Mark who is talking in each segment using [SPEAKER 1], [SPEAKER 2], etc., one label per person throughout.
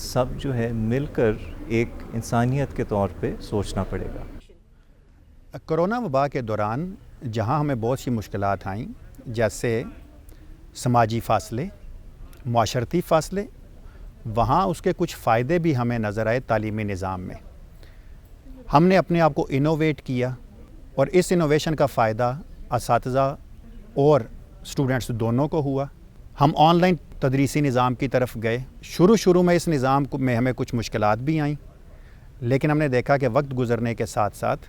[SPEAKER 1] سب جو ہے مل کر ایک انسانیت کے طور پہ سوچنا پڑے گا۔
[SPEAKER 2] کرونا وبا کے دوران جہاں ہمیں بہت سی مشکلات آئیں، جیسے سماجی فاصلے، معاشرتی فاصلے، وہاں اس کے کچھ فائدے بھی ہمیں نظر آئے تعلیمی نظام میں۔ ہم نے اپنے آپ کو انوویٹ کیا اور اس انوویشن کا فائدہ اساتذہ اور اسٹوڈنٹس دونوں کو ہوا۔ ہم آن لائن تدریسی نظام کی طرف گئے۔ شروع میں اس نظام میں ہمیں کچھ مشکلات بھی آئیں، لیکن ہم نے دیکھا کہ وقت گزرنے کے ساتھ ساتھ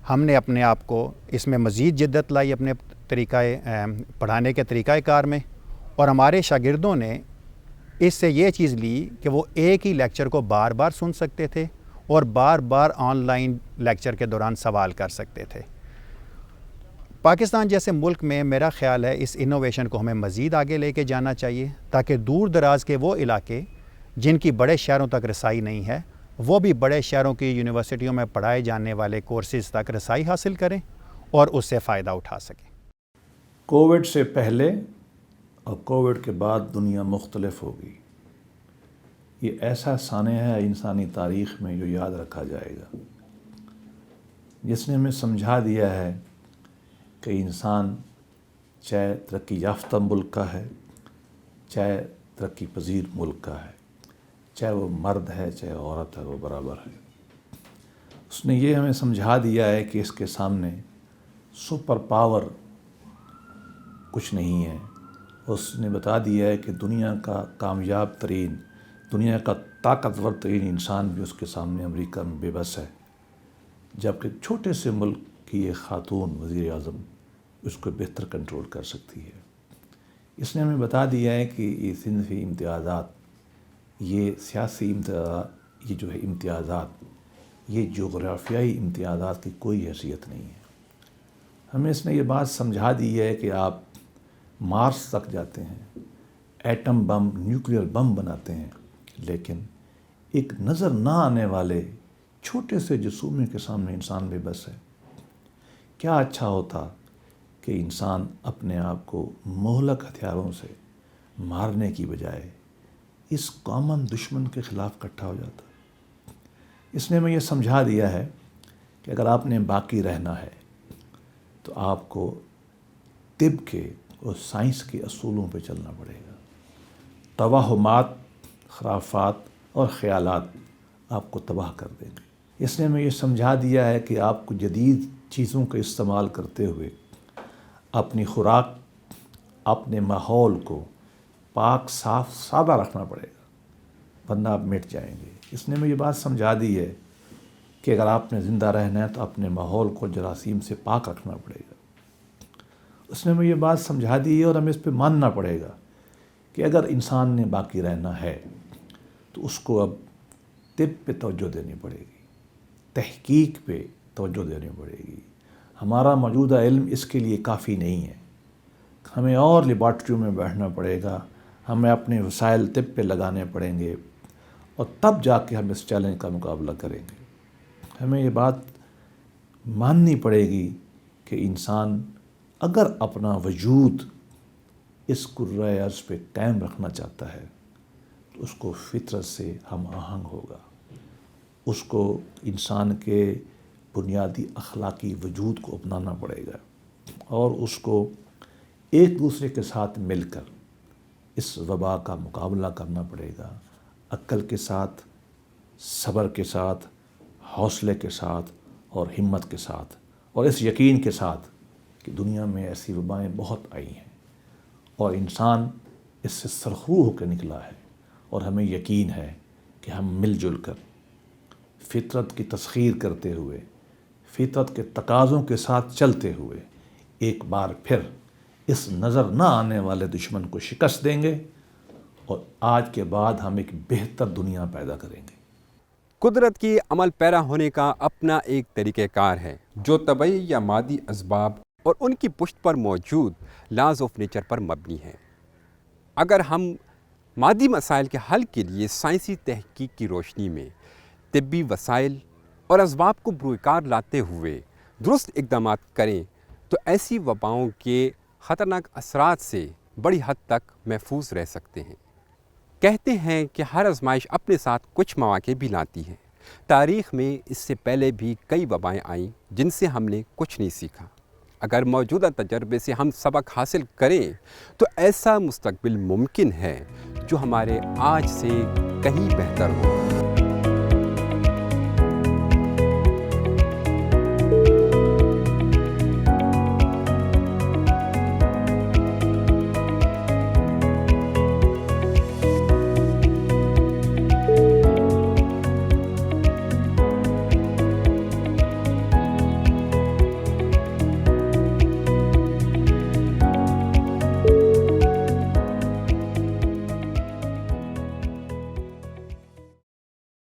[SPEAKER 2] ہم نے اپنے آپ کو اس میں مزید جدت لائی اپنے پڑھانے کے طریقہ کار میں، اور ہمارے شاگردوں نے اس سے یہ چیز لی کہ وہ ایک ہی لیکچر کو بار بار سن سکتے تھے اور بار بار آن لائن لیکچر کے دوران سوال کر سکتے تھے۔ پاکستان جیسے ملک میں میرا خیال ہے اس انوویشن کو ہمیں مزید آگے لے کے جانا چاہیے، تاکہ دور دراز کے وہ علاقے جن کی بڑے شہروں تک رسائی نہیں ہے، وہ بھی بڑے شہروں کی یونیورسٹیوں میں پڑھائے جانے والے کورسز تک رسائی حاصل کریں اور اس سے فائدہ اٹھا سکیں۔
[SPEAKER 3] کووڈ سے پہلے اور کووڈ کے بعد دنیا مختلف ہوگی۔ یہ ایسا سانحہ ہے انسانی تاریخ میں جو یاد رکھا جائے گا، جس نے ہمیں سمجھا دیا ہے کہ انسان چاہے ترقی یافتہ ملک کا ہے، چاہے ترقی پذیر ملک کا ہے، چاہے وہ مرد ہے چاہے عورت ہے، وہ برابر ہے۔ اس نے یہ ہمیں سمجھا دیا ہے کہ اس کے سامنے سپر پاور کچھ نہیں ہے۔ اس نے بتا دیا ہے کہ دنیا کا کامیاب ترین، دنیا کا طاقتور ترین انسان بھی اس کے سامنے امریکہ میں بے بس ہے، جبکہ چھوٹے سے ملک کی ایک خاتون وزیر اعظم اس کو بہتر کنٹرول کر سکتی ہے۔ اس نے ہمیں بتا دیا ہے کہ یہ صنفی امتیازات، یہ سیاسی امتیازات، یہ جو ہے امتیازات، یہ جغرافیائی امتیازات کی کوئی حیثیت نہیں ہے۔ ہمیں اس نے یہ بات سمجھا دی ہے کہ آپ مارس تک جاتے ہیں، ایٹم بم، نیوکلیئر بم بناتے ہیں، لیکن ایک نظر نہ آنے والے چھوٹے سے جسومے کے سامنے انسان بے بس ہے۔ کیا اچھا ہوتا کہ انسان اپنے آپ کو مہلک ہتھیاروں سے مارنے کی بجائے اس کامن دشمن کے خلاف اکٹھا ہو جاتا۔ اس نے ہمیں یہ سمجھا دیا ہے کہ اگر آپ نے باقی رہنا ہے تو آپ کو طب کے اور سائنس کے اصولوں پہ چلنا پڑے گا۔ توہمات، خرافات اور خیالات آپ کو تباہ کر دیں گے۔ اس نے ہمیں یہ سمجھا دیا ہے کہ آپ کو جدید چیزوں کا استعمال کرتے ہوئے اپنی خوراک، اپنے ماحول کو پاک، صاف، سادہ رکھنا پڑے گا، ورنہ آپ مٹ جائیں گے۔ اس نے ہمیں یہ بات سمجھا دی ہے کہ اگر آپ نے زندہ رہنا ہے تو اپنے ماحول کو جراثیم سے پاک رکھنا پڑے گا۔ اس نے ہمیں یہ بات سمجھا دی ہے اور ہمیں اس پہ ماننا پڑے گا کہ اگر انسان نے باقی رہنا ہے تو اس کو اب طب پہ توجہ دینی پڑے گی، تحقیق پہ توجہ دینی پڑے گی۔ ہمارا موجودہ علم اس کے لیے کافی نہیں ہے، ہمیں اور لیبارٹریوں میں بیٹھنا پڑے گا، ہمیں اپنے وسائل طب پہ لگانے پڑیں گے، اور تب جا کے ہم اس چیلنج کا مقابلہ کریں گے۔ ہمیں یہ بات ماننی پڑے گی کہ انسان اگر اپنا وجود اس کرۂ ارض پہ قائم رکھنا چاہتا ہے تو اس کو فطرت سے ہم آہنگ ہوگا، اس کو انسان کے بنیادی اخلاقی وجود کو اپنانا پڑے گا، اور اس کو ایک دوسرے کے ساتھ مل کر اس وبا کا مقابلہ کرنا پڑے گا، عقل کے ساتھ، صبر کے ساتھ، حوصلے کے ساتھ اور ہمت کے ساتھ، اور اس یقین کے ساتھ کہ دنیا میں ایسی وبائیں بہت آئی ہیں اور انسان اس سے سرخرو ہو کے نکلا ہے، اور ہمیں یقین ہے کہ ہم مل جل کر فطرت کی تسخیر کرتے ہوئے، فطرت کے تقاضوں کے ساتھ چلتے ہوئے ایک بار پھر اس نظر نہ آنے والے دشمن کو شکست دیں گے، اور آج کے بعد ہم ایک بہتر دنیا پیدا کریں گے۔
[SPEAKER 4] قدرت کی عمل پیرا ہونے کا اپنا ایک طریقہ کار ہے جو طبعی یا مادی اسباب اور ان کی پشت پر موجود لاز آف نیچر پر مبنی ہے۔ اگر ہم مادی مسائل کے حل کے لیے سائنسی تحقیق کی روشنی میں طبی وسائل اور اسباب کو بروئے کار لاتے ہوئے درست اقدامات کریں تو ایسی وباؤں کے خطرناک اثرات سے بڑی حد تک محفوظ رہ سکتے ہیں۔ کہتے ہیں کہ ہر آزمائش اپنے ساتھ کچھ مواقع بھی لاتی ہے۔ تاریخ میں اس سے پہلے بھی کئی وبائیں آئیں جن سے ہم نے کچھ نہیں سیکھا۔ اگر موجودہ تجربے سے ہم سبق حاصل کریں تو ایسا مستقبل ممکن ہے جو ہمارے آج سے کہیں بہتر ہو۔